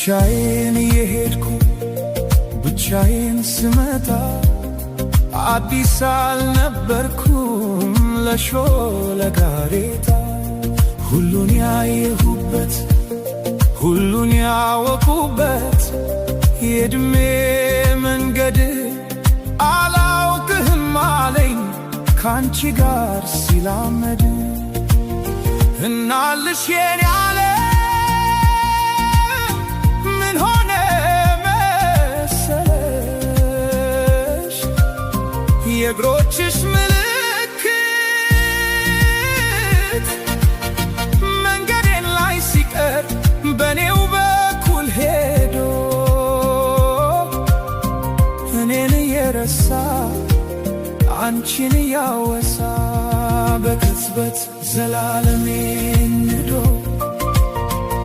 ብቻዬን የሄድኩ ብቻዬን ስመጣ አዲስ አልነበርኩም ለሾለ ጋሬጣ ሁሉን ያየሁበት ሁሉን ያወቁበት የዕድሜ መንገድ አላውቅህም አለኝ ካንቺ ጋር ሲላመድ እናልሽ የኔ ያለ ምን ሆነ መሰለሽ የእግሮችሽ ምልክት መንገዴን ላይ ሲቀር በኔው በኩል ሄዶ እኔን የረሳ አንቺን ያወሳ በቅጽበት ዘላለሜ